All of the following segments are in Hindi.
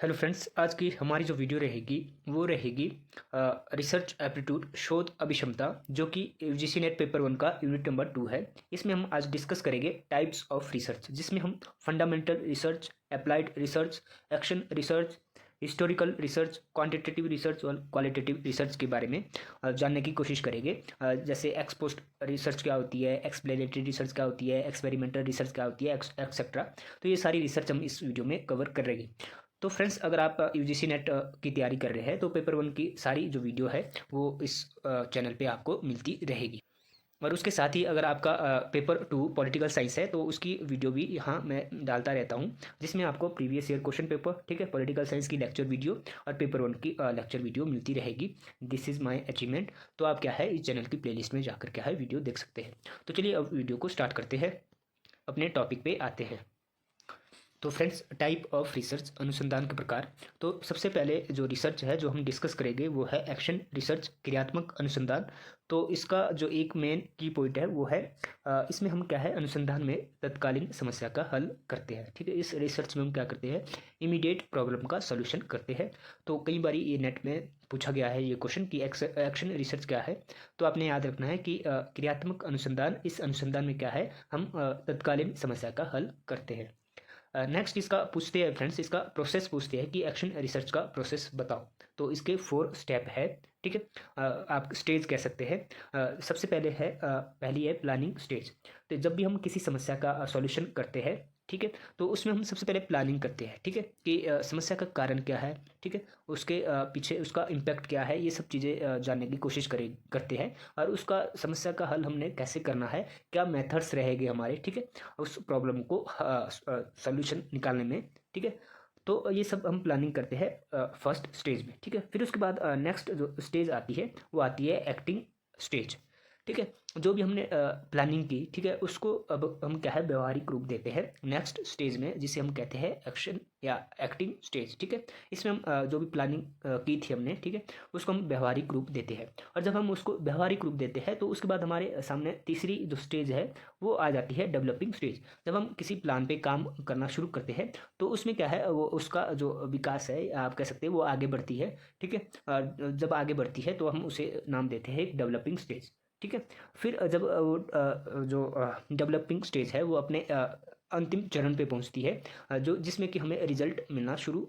हेलो फ्रेंड्स, आज की हमारी जो वीडियो रहेगी वो रहेगी रिसर्च एप्टीट्यूड शोध अभिक्षमता, जो कि यूजीसी नेट पेपर 1 का यूनिट नंबर 2 है। इसमें हम आज डिस्कस करेंगे टाइप्स ऑफ रिसर्च, जिसमें हम fundamental research, applied research, action research, historical research, quantitative research और क्वालिटेटिव रिसर्च के बारे में जानने की कोशिश करेंगे। जैसे एक्स पोस्ट रिसर्च क्या होती है, एक्सप्लेनेटरी रिसर्च क्या होती है, एक्सपेरिमेंटल रिसर्च क्या होती है, एक्सेट्रा। तो ये सारी रिसर्च हम इस वीडियो में कवर कर रहेंगे। तो फ्रेंड्स, अगर आप यूजीसी नेट की तैयारी कर रहे हैं तो पेपर 1 की सारी जो वीडियो है वो इस चैनल पे आपको मिलती रहेगी। और उसके साथ ही अगर आपका पेपर 2 पॉलिटिकल साइंस है तो उसकी वीडियो भी यहाँ मैं डालता रहता हूँ, जिसमें आपको प्रीवियस ईयर क्वेश्चन पेपर, ठीक है, पॉलिटिकल साइंस की लेक्चर वीडियो और पेपर 1 की लेक्चर वीडियो मिलती रहेगी। This is my achievement. तो आप क्या है इस चैनल की प्लेलिस्ट में जाकर क्या है वीडियो देख सकते हैं। तो चलिए अब वीडियो को स्टार्ट करते हैं, अपने टॉपिक पे आते हैं। तो फ्रेंड्स, टाइप ऑफ रिसर्च, अनुसंधान के प्रकार। तो सबसे पहले जो रिसर्च है जो हम डिस्कस करेंगे वो है एक्शन रिसर्च, क्रियात्मक अनुसंधान। तो इसका जो एक मेन की पॉइंट है वो है इसमें हम क्या है अनुसंधान में तत्कालीन समस्या का हल करते हैं। ठीक है, इस रिसर्च में हम क्या करते हैं, इमीडिएट प्रॉब्लम का सॉल्यूशन करते हैं। तो कई बार ये नेट में पूछा गया है ये क्वेश्चन कि एक्शन रिसर्च क्या है। तो आपने याद रखना है कि क्रियात्मक अनुसंधान, इस अनुसंधान में क्या है, हम तत्कालीन समस्या का हल करते हैं। नेक्स्ट इसका पूछते हैं फ्रेंड्स, इसका प्रोसेस पूछते हैं कि एक्शन रिसर्च का प्रोसेस बताओ। तो इसके 4 स्टेप है। ठीक है, आप स्टेज कह सकते हैं। सबसे पहले है पहली है प्लानिंग स्टेज। तो जब भी हम किसी समस्या का सॉल्यूशन करते हैं, ठीक है, तो उसमें हम सबसे पहले प्लानिंग करते हैं। ठीक है, कि समस्या का कारण क्या है, ठीक है, उसके पीछे उसका इम्पैक्ट क्या है, ये सब चीज़ें जानने की कोशिश करते हैं। और उसका समस्या का हल हमने कैसे करना है, क्या मेथड्स रहेंगे हमारे, ठीक है, उस प्रॉब्लम को सॉल्यूशन निकालने में। ठीक है, तो ये सब हम प्लानिंग करते हैं फर्स्ट स्टेज में। ठीक है, फिर उसके बाद नेक्स्ट जो स्टेज आती है वो आती है एक्टिंग स्टेज। ठीक है, जो भी हमने प्लानिंग की, ठीक है, उसको अब हम क्या है व्यवहारिक रूप देते हैं नेक्स्ट स्टेज में, जिसे हम कहते हैं एक्शन या एक्टिंग स्टेज। ठीक है, इसमें हम जो भी प्लानिंग की थी हमने, ठीक है, उसको हम व्यवहारिक रूप देते हैं। और जब हम उसको व्यवहारिक रूप देते हैं तो उसके बाद हमारे सामने तीसरी जो स्टेज है वो आ जाती है डेवलपिंग स्टेज। जब हम किसी प्लान पे काम करना शुरू करते हैं तो उसमें क्या है, वो उसका जो विकास है आप कह सकते हैं वो आगे बढ़ती है। ठीक है, जब आगे बढ़ती है तो हम उसे नाम देते हैं डेवलपिंग स्टेज। ठीक है, फिर जब वो जो डेवलपिंग स्टेज है वो अपने अंतिम चरण पे पहुंचती है, जो जिसमें कि हमें रिजल्ट मिलना शुरू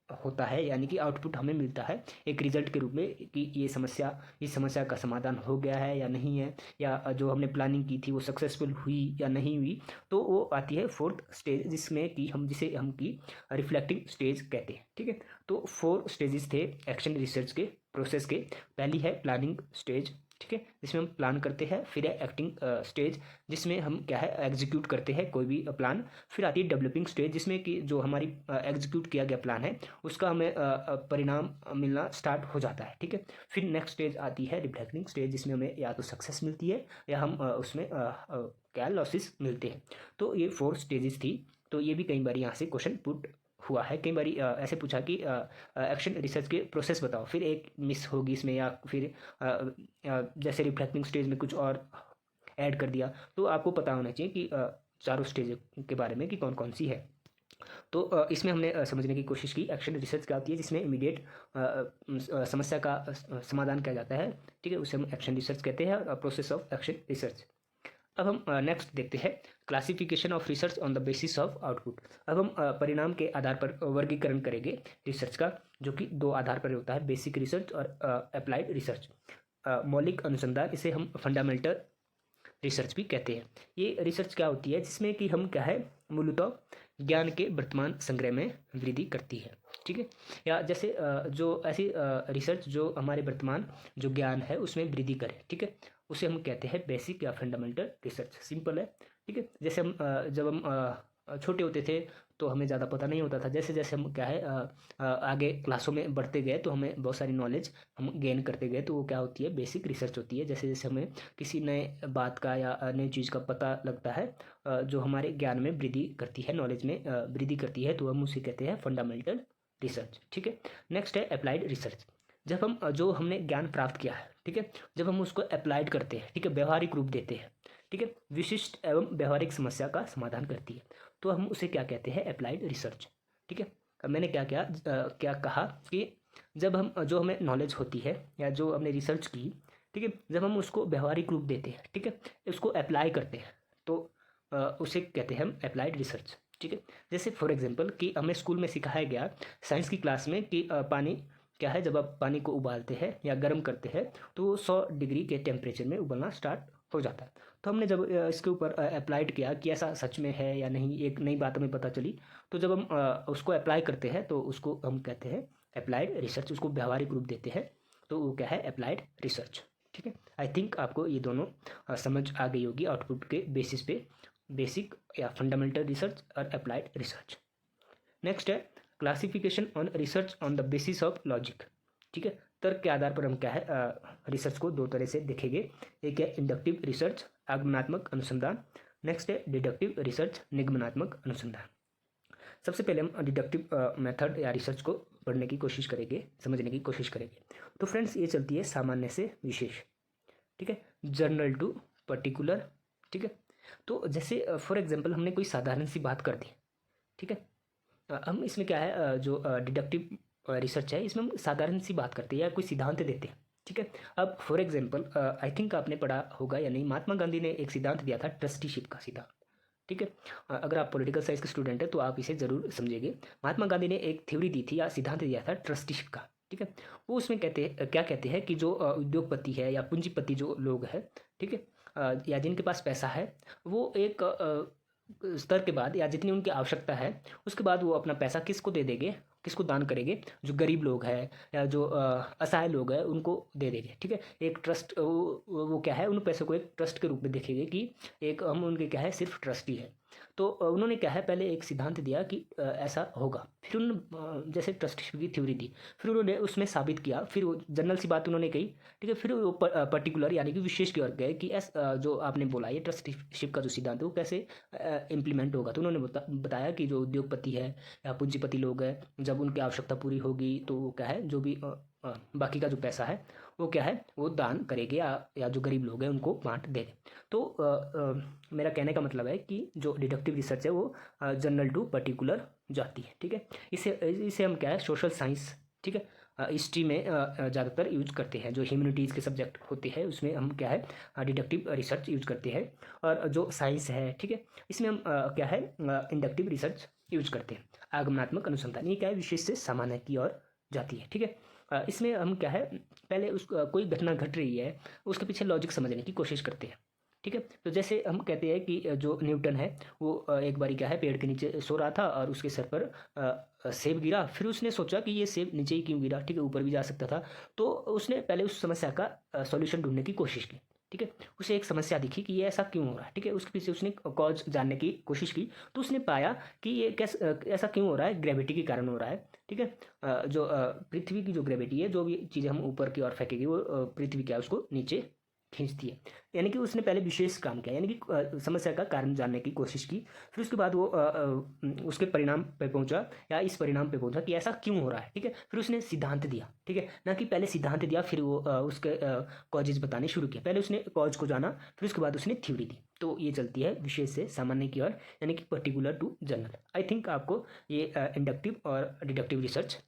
होता है, यानी कि आउटपुट हमें मिलता है एक रिजल्ट के रूप में कि इस समस्या का समाधान हो गया है या नहीं है, या जो हमने प्लानिंग की थी वो सक्सेसफुल हुई या नहीं हुई। तो वो आती है 4th स्टेज, जिसमें कि जिसे हम की रिफ्लेक्टिंग स्टेज कहते हैं। ठीक है, तो 4 स्टेजेस थे एक्शन रिसर्च के प्रोसेस के। पहली है प्लानिंग स्टेज, ठीक है, जिसमें हम प्लान करते हैं। फिर है एक्टिंग स्टेज, जिसमें हम क्या है एग्जीक्यूट करते हैं कोई भी प्लान। फिर आती है डेवलपिंग स्टेज, जिसमें कि जो हमारी एग्जीक्यूट किया गया प्लान है उसका हमें परिणाम मिलना स्टार्ट हो जाता है। ठीक है, फिर नेक्स्ट स्टेज आती है रिफ्लेक्टिंग स्टेज, जिसमें हमें या तो सक्सेस मिलती है या हम उसमें क्या लॉसेस मिलते हैं। तो ये 4 स्टेजेस थी। तो ये भी कई बार यहाँ से क्वेश्चन पुट हुआ है। कई बार ऐसे पूछा कि एक्शन रिसर्च के प्रोसेस बताओ, फिर एक मिस होगी इसमें, या फिर जैसे रिफ्लेक्टिंग स्टेज में कुछ और ऐड कर दिया। तो आपको पता होना चाहिए कि चारों स्टेज के बारे में कि कौन कौन सी है। तो इसमें हमने समझने की कोशिश की एक्शन रिसर्च क्या होती है, जिसमें इमीडिएट समस्या का समाधान किया जाता है। ठीक है, उसे हम एक्शन रिसर्च कहते हैं, प्रोसेस ऑफ एक्शन रिसर्च। अब हम नेक्स्ट देखते हैं classification of research on the basis of output. अब हम परिणाम के आधार पर वर्गीकरण करेंगे रिसर्च का, जो कि 2 आधार पर होता है, बेसिक रिसर्च और अप्लाइड रिसर्च। मौलिक अनुसंधान, इसे हम फंडामेंटल रिसर्च भी कहते हैं। ये रिसर्च क्या होती है, जिसमें कि हम क्या है मूलतः ज्ञान के वर्तमान संग्रह में वृद्धि करती है। ठीक है, या जैसे जो ऐसी रिसर्च जो हमारे वर्तमान जो ज्ञान है उसमें वृद्धि करे, ठीक है, उसे हम कहते हैं बेसिक या फंडामेंटल रिसर्च। सिंपल है। ठीक है, जैसे हम जब हम छोटे होते थे तो हमें ज़्यादा पता नहीं होता था। जैसे जैसे हम क्या है आगे क्लासों में बढ़ते गए तो हमें बहुत सारी नॉलेज हम गेन करते गए, तो वो क्या होती है बेसिक रिसर्च होती है। जैसे जैसे हमें किसी नए बात का या नई चीज़ का पता लगता है, जो हमारे ज्ञान में वृद्धि करती है, नॉलेज में वृद्धि करती है, तो हम उसे कहते हैं फंडामेंटल रिसर्च। ठीक है, नेक्स्ट है अप्लाइड रिसर्च। जब हम जो हमने ज्ञान प्राप्त किया है, ठीक है, जब हम उसको अप्लाइड करते हैं, ठीक है, व्यवहारिक रूप देते हैं, ठीक है, विशिष्ट एवं व्यवहारिक समस्या का समाधान करती है, तो हम उसे क्या कहते हैं अप्लाइड रिसर्च। ठीक है, मैंने क्या कहा कि जब हम जो हमें नॉलेज होती है या जो हमने रिसर्च की, ठीक है, जब हम उसको व्यवहारिक रूप देते हैं, ठीक है, उसको अप्लाई करते हैं, तो उसे कहते हैं हम अप्लाइड रिसर्च, ठीक है। जैसे फॉर एग्जांपल कि हमें स्कूल में सिखाया गया साइंस की क्लास में कि पानी क्या है, जब आप पानी को उबालते हैं या गर्म करते हैं तो वो 100 डिग्री के टेम्परेचर में उबलना स्टार्ट हो जाता है। तो हमने जब इसके ऊपर अप्लाइड किया कि ऐसा सच में है या नहीं, एक नई बात हमें पता चली, तो जब हम उसको अप्लाई करते हैं तो उसको हम कहते हैं अप्लाइड रिसर्च, उसको व्यवहारिक रूप देते हैं, तो वो क्या है, अप्लाइड रिसर्च, ठीक है। आई थिंक आपको ये दोनों समझ आ गई होगी आउटपुट के बेसिस पे, बेसिक या फंडामेंटल रिसर्च और अप्लाइड रिसर्च। नेक्स्ट है classification on research on the basis of logic, ठीक है। तर्क के आधार पर हम क्या है रिसर्च को दो तरह से देखेंगे। एक है इंडक्टिव रिसर्च, आगमनात्मक अनुसंधान। नेक्स्ट है डिडक्टिव रिसर्च, निगमनात्मक अनुसंधान। सबसे पहले हम डिडक्टिव मेथड या रिसर्च को पढ़ने की कोशिश करेंगे, समझने की कोशिश करेंगे। तो फ्रेंड्स ये चलती है सामान्य से विशेष, ठीक है, जनरल टू पर्टिकुलर, ठीक है। तो जैसे फॉर एग्जांपल हमने कोई साधारण सी बात कर दी, ठीक है, हम इसमें क्या है जो डिडक्टिव रिसर्च है इसमें हम साधारण सी बात करते हैं या कोई सिद्धांत देते हैं, ठीक है। अब फॉर एग्जांपल आई थिंक आपने पढ़ा होगा या नहीं, महात्मा गांधी ने एक सिद्धांत दिया था ट्रस्टीशिप का सिद्धांत, ठीक है। अगर आप पॉलिटिकल साइंस के स्टूडेंट हैं तो आप इसे ज़रूर समझेंगे। महात्मा गांधी ने एक थ्योरी दी थी या सिद्धांत दिया था ट्रस्टीशिप का, ठीक है। वो उसमें क्या कहते हैं कि जो उद्योगपति है या पूंजीपति जो लोग हैं, ठीक है, या जिनके पास पैसा है, वो एक स्तर के बाद या जितनी उनकी आवश्यकता है उसके बाद वो अपना पैसा किसको दे देंगे, किसको दान करेंगे, जो गरीब लोग हैं या जो असहाय लोग हैं उनको दे देंगे, ठीक है। एक ट्रस्ट, वो क्या है, उन पैसों को एक ट्रस्ट के रूप में देखेंगे कि एक हम उनके क्या है सिर्फ ट्रस्टी है। तो उन्होंने क्या है पहले एक सिद्धांत दिया कि ऐसा होगा, फिर उन जैसे ट्रस्टीशिप की थ्योरी दी, फिर उन्होंने उसमें साबित किया, फिर वो जनरल सी बात उन्होंने कही, ठीक है। फिर वो पर्टिकुलर यानी कि विशेष की ओर गए कि जो आपने बोला ये ट्रस्टीशिप का जो सिद्धांत है वो कैसे इम्प्लीमेंट होगा। तो उन्होंने बताया कि जो उद्योगपति है या पूंजीपति लोग हैं, जब उनकी आवश्यकता पूरी होगी तो वो क्या है जो भी बाकी का जो पैसा है वो क्या है वो दान करेंगे या जो गरीब लोग हैं उनको बांट देंगे। तो मेरा कहने का मतलब है कि जो डिडक्टिव रिसर्च है वो जनरल टू पर्टिकुलर जाती है, ठीक है। इसे हम क्या है सोशल साइंस, ठीक है, हिस्ट्री में ज़्यादातर यूज करते हैं। जो ह्यूमैनिटीज़ के सब्जेक्ट होते हैं उसमें हम क्या है डिडक्टिव रिसर्च यूज करते हैं, और जो साइंस है, ठीक है, इसमें हम क्या है इंडक्टिव रिसर्च यूज करते हैं। आगमनात्मक अनुसंधान ये क्या है विशेष से सामान्य की ओर जाती है, ठीक है। इसमें हम क्या है पहले उस कोई घटना घट रही है उसके पीछे लॉजिक समझने की कोशिश करते हैं, ठीक है। तो जैसे हम कहते हैं कि जो न्यूटन है वो एक बारी क्या है पेड़ के नीचे सो रहा था और उसके सर पर सेब गिरा, फिर उसने सोचा कि ये सेब नीचे ही क्यों गिरा, ठीक है, ऊपर भी जा सकता था। तो उसने पहले उस समस्या का सॉल्यूशन ढूंढने की कोशिश की, ठीक है। उसे एक समस्या दिखी कि ये ऐसा क्यों हो रहा है, ठीक है, उसके पीछे उसने कॉज जानने की कोशिश की, तो उसने पाया कि ये ऐसा क्यों हो रहा है, ग्रेविटी के कारण हो रहा है, ठीक है। जो पृथ्वी की जो ग्रेविटी है, जो भी चीज़ें हम ऊपर की ओर फेंकेंगे वो पृथ्वी क्या है उसको नीचे खींचती है। यानी कि उसने पहले विशेष काम किया, यानी कि समस्या का कारण जानने की कोशिश की, फिर उसके बाद वो उसके परिणाम पे पहुंचा या इस परिणाम पे पहुंचा कि ऐसा क्यों हो रहा है, ठीक है। फिर उसने सिद्धांत दिया, ठीक है, ना कि पहले सिद्धांत दिया फिर वो उसके कॉजेज बताने शुरू किए। पहले उसने कॉज को जाना, फिर उसके बाद उसने थ्योरी दी। तो ये चलती है विशेष से सामान्य की ओर, यानी कि particular to general. I think आपको ये इंडक्टिव और डिडक्टिव रिसर्च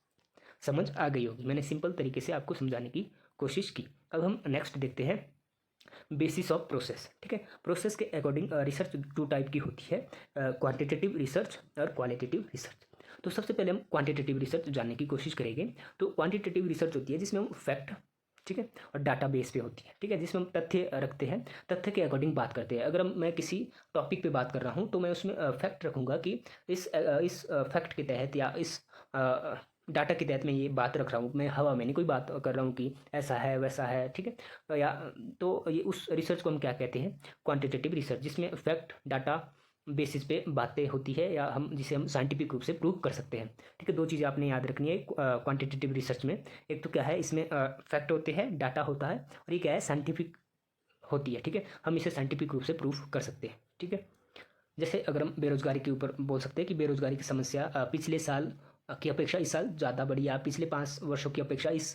समझ आ गई होगी। मैंने सिंपल तरीके से आपको समझाने की कोशिश की। अब हम नेक्स्ट देखते हैं बेसिस ऑफ प्रोसेस, ठीक है। प्रोसेस के अकॉर्डिंग रिसर्च टू टाइप की होती है, क्वांटिटेटिव रिसर्च और क्वालिटेटिव रिसर्च। तो सबसे पहले हम क्वांटिटेटिव रिसर्च जानने की कोशिश करेंगे। तो क्वांटिटेटिव रिसर्च होती है जिसमें हम फैक्ट, ठीक है, और डाटा बेस पे होती है, ठीक है, जिसमें हम तथ्य रखते हैं, तथ्य के अकॉर्डिंग बात करते हैं। अगर मैं किसी टॉपिक पे बात कर रहा हूँ तो मैं उसमें फैक्ट रखूँगा कि इस फैक्ट के तहत या इस डाटा के तहत मैं ये बात रख रहा हूँ, मैं हवा में नहीं कोई बात कर रहा हूँ कि ऐसा है वैसा है, ठीक है। या तो ये उस रिसर्च को हम क्या कहते हैं क्वांटिटेटिव रिसर्च, जिसमें फैक्ट डाटा बेसिस पे बातें होती है या हम जिसे हम साइंटिफिक रूप से प्रूव कर सकते हैं, ठीक है। दो चीज़ें आपने याद रखनी है क्वांटिटेटिव रिसर्च में, एक तो क्या है इसमें फैक्ट होते हैं, डाटा होता है, और ये क्या है साइंटिफिक होती है, ठीक है, हम इसे साइंटिफिक रूप से प्रूव कर सकते हैं, ठीक है। जैसे अगर हम बेरोजगारी के ऊपर बोल सकते हैं कि बेरोजगारी की समस्या पिछले साल की अपेक्षा इस साल ज़्यादा बढ़ी है, पिछले 5 वर्षों की अपेक्षा इस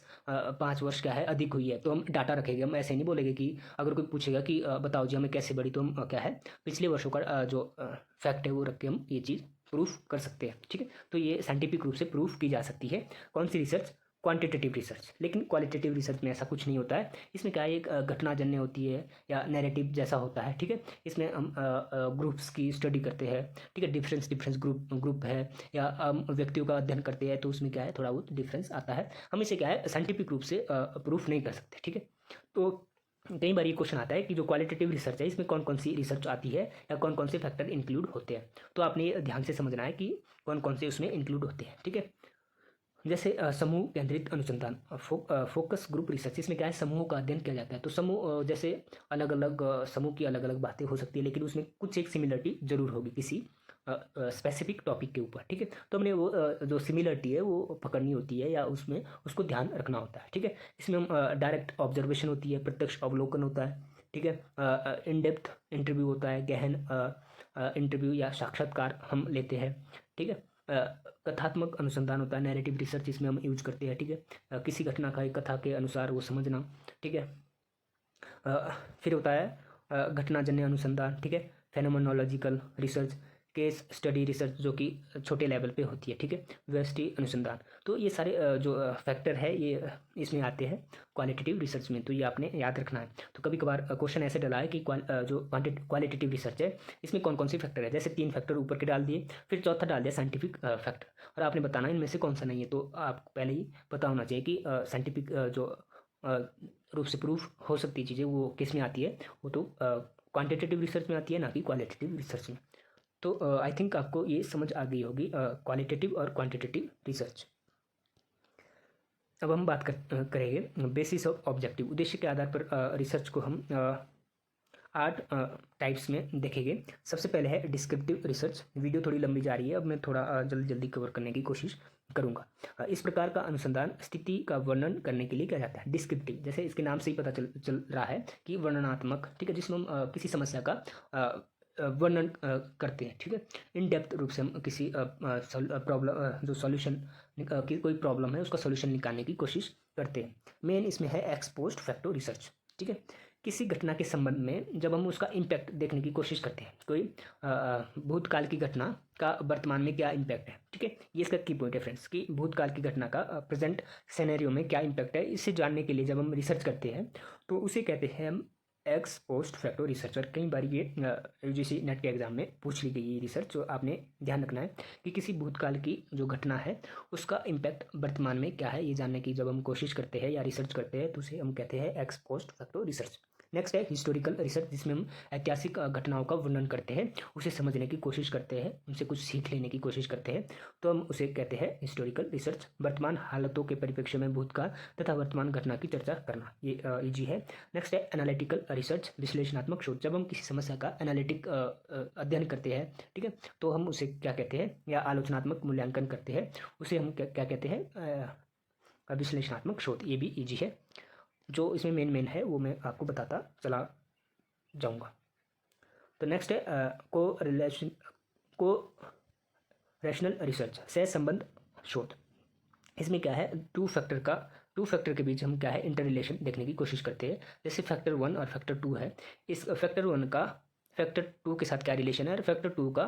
5 वर्ष क्या है अधिक हुई है, तो हम डाटा रखेंगे। हम ऐसे नहीं बोलेंगे कि अगर कोई पूछेगा कि बताओ जी हमें कैसे बढ़ी, तो हम क्या है पिछले वर्षों का जो फैक्ट है वो रख के हम ये चीज़ प्रूफ कर सकते हैं, ठीक है। तो ये साइंटिफिक रूप से प्रूफ की जा सकती है। कौन सी रिसर्च? Quantitative research. लेकिन क्वालिटेटिव रिसर्च में ऐसा कुछ नहीं होता है। इसमें क्या है, एक घटनाजन्य होती है या नैरेटिव जैसा होता है, ठीक है। इसमें हम ग्रुप्स की स्टडी करते हैं, ठीक है। डिफरेंस ग्रुप है या व्यक्तियों का अध्ययन करते हैं, तो उसमें क्या है, थोड़ा बहुत डिफरेंस आता है। हम इसे क्या है, साइंटिफिक रूप से प्रूफ नहीं कर सकते, ठीक है। तो कई बार ये क्वेश्चन आता है कि जो क्वालिटेटिव रिसर्च है इसमें कौन कौन सी रिसर्च आती है या कौन कौन से फैक्टर इंक्लूड होते हैं। तो आपने ये ध्यान से समझना है कि कौन कौन से उसमें इंक्लूड होते हैं, ठीक है। जैसे समूह केंद्रित अनुसंधान, फोकस ग्रुप रिसर्च। इसमें क्या है, समूहों का अध्ययन किया जाता है। तो समूह जैसे अलग अलग समूह की अलग अलग बातें हो सकती है, लेकिन उसमें कुछ एक सिमिलरिटी जरूर होगी किसी स्पेसिफिक टॉपिक के ऊपर, ठीक है। तो हमने वो जो सिमिलरिटी है वो पकड़नी होती है या उसमें उसको ध्यान रखना होता है, ठीक है। इसमें हम डायरेक्ट ऑब्जर्वेशन होती है, प्रत्यक्ष अवलोकन होता है, ठीक है। इन डेप्थ इंटरव्यू होता है, गहन इंटरव्यू या साक्षात्कार हम लेते हैं, ठीक है। कथात्मक अनुसंधान होता है, नैरेटिव रिसर्च इसमें हम यूज करते हैं, ठीक है। किसी घटना का एक कथा के अनुसार वो समझना, ठीक है। फिर होता है घटनाजन्य अनुसंधान, ठीक है। Phenomenological research, case study research जो कि छोटे लेवल पे होती है, ठीक है। व्यष्टि अनुसंधान। तो ये सारे जो फैक्टर है ये इसमें आते हैं क्वालिटेटिव रिसर्च में, तो ये आपने याद रखना है। तो कभी कभार क्वेश्चन ऐसे डला है कि जो क्वालिटेटिव रिसर्च है इसमें कौन कौन से फैक्टर है, जैसे 3 फैक्टर ऊपर के डाल दिए, फिर चौथा डाल दिया साइंटिफिक फैक्टर, और आपने बताना इनमें से कौन सा नहीं है। तो आपको पहले ही पता होना चाहिए कि साइंटिफिक जो रूप से प्रूफ हो सकती चीज़ें वो किस में आती है, वो तो क्वांटिटेटिव रिसर्च में आती है, ना कि क्वालिटेटिव रिसर्च में। तो आई थिंक आपको ये समझ आ गई होगी क्वालिटेटिव और क्वांटिटेटिव रिसर्च। अब हम बात करेंगे बेसिस ऑफ ऑब्जेक्टिव। उद्देश्य के आधार पर रिसर्च को हम 8 टाइप्स में देखेंगे। सबसे पहले है डिस्क्रिप्टिव रिसर्च। वीडियो थोड़ी लंबी जा रही है, अब मैं थोड़ा जल्दी जल्दी कवर करने की कोशिश करूंगा। इस प्रकार का अनुसंधान स्थिति का वर्णन करने के लिए किया जाता है। डिस्क्रिप्टिव, जैसे इसके नाम से ही पता चल रहा है कि वर्णनात्मक, ठीक है, जिसमें हम किसी समस्या का वर्णन करते हैं, ठीक है। इन डेप्थ रूप से हम किसी प्रॉब्लम जो सॉल्यूशन की कोई प्रॉब्लम है उसका सॉल्यूशन निकालने की कोशिश करते हैं। मेन इसमें है एक्स पोस्ट फैक्टो रिसर्च, ठीक है। किसी घटना के संबंध में जब हम उसका इम्पैक्ट देखने की कोशिश करते हैं, कोई भूतकाल की घटना का वर्तमान में क्या इम्पैक्ट है, ठीक है। ये इसका की पॉइंट है फ्रेंड्स, कि भूतकाल की घटना का प्रेजेंट सिनेरियो में क्या इम्पैक्ट है। इसे जानने के लिए जब हम रिसर्च करते हैं तो उसे कहते हैं हम एक्स पोस्ट फैक्टो रिसर्च। और कई बार ये यूजीसी नेट के एग्जाम में पूछ ली गई ये रिसर्च, जो आपने ध्यान रखना है कि किसी भूतकाल की जो घटना है उसका इम्पैक्ट वर्तमान में क्या है, ये जानने की जब हम कोशिश करते हैं या रिसर्च करते हैं तो उसे हम कहते हैं x post facto research. Next है हिस्टोरिकल रिसर्च, जिसमें हम ऐतिहासिक घटनाओं का वर्णन करते हैं, उसे समझने की कोशिश करते हैं, उनसे कुछ सीख लेने की कोशिश करते हैं, तो हम उसे कहते हैं हिस्टोरिकल रिसर्च। वर्तमान हालतों के परिप्रेक्ष्य में भूतकाल तथा वर्तमान घटना की चर्चा करना, ये इजी है। नेक्स्ट है एनालिटिकल रिसर्च, विश्लेषणात्मक शोध। जब हम किसी समस्या का एनालिटिक अध्ययन करते हैं, ठीक है, तो हम उसे क्या कहते हैं, या आलोचनात्मक मूल्यांकन करते हैं, उसे हम क्या कहते हैं, विश्लेषणात्मक शोध। ये भी इजी है। जो इसमें मेन है वो मैं आपको बताता चला जाऊंगा। तो नेक्स्ट है को रेशनल रिसर्च, सह संबंध शोध। इसमें क्या है, टू फैक्टर के बीच हम क्या है इंटर रिलेशन देखने की कोशिश करते हैं। जैसे फैक्टर 1 और फैक्टर 2 है, इस फैक्टर 1 का फैक्टर 2 के साथ क्या रिलेशन है और फैक्टर 2 का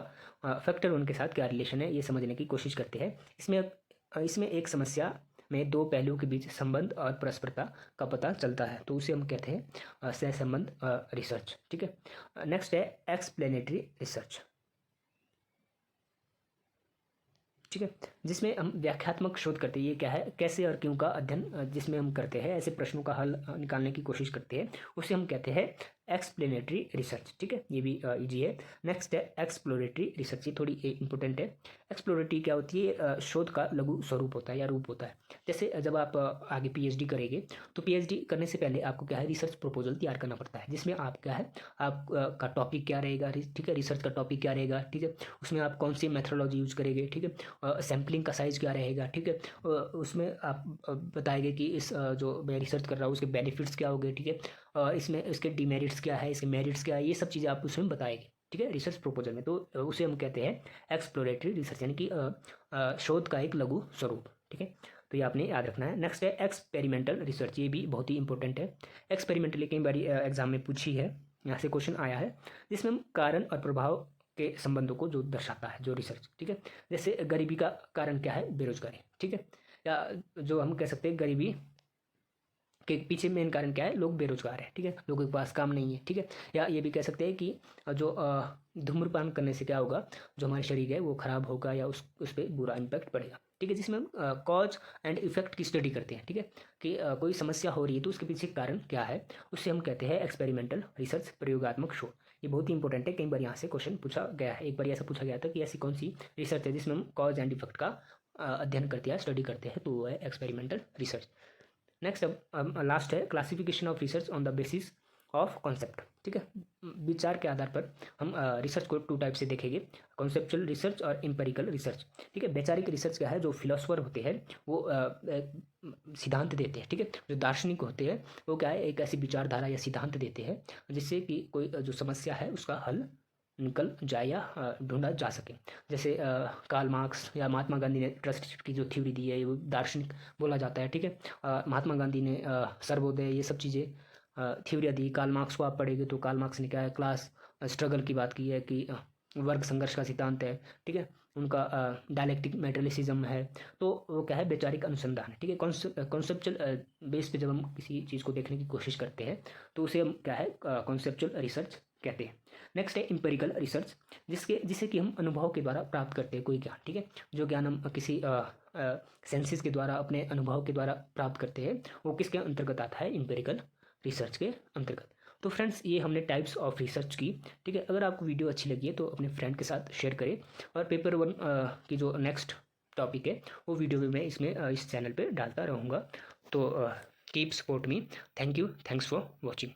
फैक्टर 1 के साथ क्या रिलेशन है, ये समझने की कोशिश करते हैं। इसमें एक समस्या में 2 पहलुओं के बीच संबंध और परस्परता का पता चलता है, तो उसे हम कहते हैं सहसंबंध रिसर्च, ठीक है। नेक्स्ट है एक्सप्लेनेटरी रिसर्च, ठीक है, जिसमें हम व्याख्यात्मक शोध करते हैं। ये क्या है, कैसे और क्यों का अध्ययन जिसमें हम करते हैं, ऐसे प्रश्नों का हल निकालने की कोशिश करते हैं, उसे हम कहते हैं एक्सप्लेनेटरी रिसर्च, ठीक है। ये भी इजी है। नेक्स्ट है एक्सप्लोरेटरी रिसर्च, ये थोड़ी इंपॉर्टेंट है। एक्सप्लोरेटरी क्या होती है, शोध का लघु स्वरूप होता है या रूप होता है। जैसे जब आप आगे पीएचडी करेंगे तो पीएचडी करने से पहले आपको क्या है, रिसर्च प्रपोजल तैयार करना पड़ता है, जिसमें आप क्या है, आप का टॉपिक क्या रहेगा, ठीक है, रिसर्च का टॉपिक क्या रहेगा, ठीक है, उसमें आप कौन सी मेथोडोलॉजी यूज करेंगे, ठीक है, सैम्पलिंग का साइज क्या रहेगा, ठीक है, उसमें आप बताएंगे कि इस जो मैं रिसर्च कर रहा हूँ उसके बेनिफिट्स क्या होंगे, ठीक है, इसमें इसके डिमेरिट्स क्या है, इसके मेरिट्स क्या है, ये सब चीज़ें आप उसमें बताएंगे, ठीक है, रिसर्च प्रपोजल में। तो उसे हम कहते हैं एक्सप्लोरेटरी रिसर्च, यानी कि शोध का एक लघु स्वरूप, ठीक है। तो ये आपने याद रखना है। नेक्स्ट है एक्सपेरिमेंटल रिसर्च, ये भी बहुत ही इंपॉर्टेंट है। एक्सपेरिमेंटल कई बार एग्जाम में पूछी है, यहाँ से क्वेश्चन आया है, जिसमें हम कारण और प्रभाव के संबंधों को जो दर्शाता है जो रिसर्च, ठीक है। जैसे गरीबी का कारण क्या है, बेरोजगारी, ठीक है, या जो हम कह सकते हैं गरीबी के पीछे मेन कारण क्या है, लोग बेरोजगार हैं, ठीक है, लोगों के पास काम नहीं है, ठीक है। या ये भी कह सकते हैं कि जो धूम्रपान करने से क्या होगा, जो हमारे शरीर है वो खराब होगा या उस पर बुरा इम्पैक्ट पड़ेगा, ठीक है। जिसमें हम कॉज एंड इफेक्ट की स्टडी करते हैं, ठीक है, कि कोई समस्या हो रही है तो उसके पीछे कारण क्या है, उससे हम कहते हैं एक्सपेरिमेंटल रिसर्च, प्रयोगात्मक शोध। ये बहुत ही इंपॉर्टेंट है, कई बार यहाँ से क्वेश्चन पूछा गया है। एक बार ऐसा पूछा गया था कि ऐसी कौन सी रिसर्च है जिसमें हम कॉज एंड इफेक्ट का अध्ययन करते हैं, स्टडी करते हैं, तो वो है एक्सपेरिमेंटल रिसर्च। नेक्स्ट अब लास्ट है classification of research on the basis of concept, ठीक है। विचार के आधार पर हम रिसर्च को 2 टाइप से देखेंगे, कॉन्सेप्चुअल रिसर्च और एम्पेरिकल रिसर्च, ठीक है। वैचारिक रिसर्च क्या है, जो फिलोसोफर होते हैं वो सिद्धांत देते हैं, ठीक है। जो दार्शनिक होते हैं वो क्या है, एक ऐसी विचारधारा या सिद्धांत देते हैं जिससे कि कोई जो समस्या है उसका हल निकल जाए या ढूंढा जा सके। जैसे कार्ल मार्क्स या महात्मा गांधी ने ट्रस्ट की जो थ्योरी दी है वो दार्शनिक बोला जाता है, ठीक है। महात्मा गांधी ने सर्वोदय ये सब चीज़ें थ्योरियाँ दी। कार्ल मार्क्स को आप पढ़ेंगे तो कार्ल मार्क्स ने क्या है, क्लास स्ट्रगल की बात की है कि वर्ग संघर्ष का सिद्धांत है, ठीक है। उनका डायलेक्टिक मेटेरियलिज्म है। तो वो क्या है, वैचारिक अनुसंधान है, ठीक है। कॉन्सेप्चुअल बेस पे जब हम किसी चीज़ को देखने की कोशिश करते हैं तो उसे हम क्या है, कॉन्सेप्चुअल रिसर्च कहते हैं। नेक्स्ट है इंपेरिकल रिसर्च, जिसे कि हम अनुभव के द्वारा प्राप्त करते हैं कोई ज्ञान, ठीक है। जो ज्ञान हम किसी सेंसेस के द्वारा, अपने अनुभव के द्वारा प्राप्त करते हैं, वो किसके अंतर्गत आता है, इंपेरिकल रिसर्च के अंतर्गत। तो फ्रेंड्स ये हमने टाइप्स ऑफ रिसर्च की, ठीक है। अगर आपको वीडियो अच्छी लगी है तो अपने फ्रेंड के साथ शेयर करें, और पेपर 1 की जो नेक्स्ट टॉपिक है वो वीडियो भी मैं इसमें इस चैनल पे डालता रहूँगा। तो keep support me. Thank you, thanks for watching.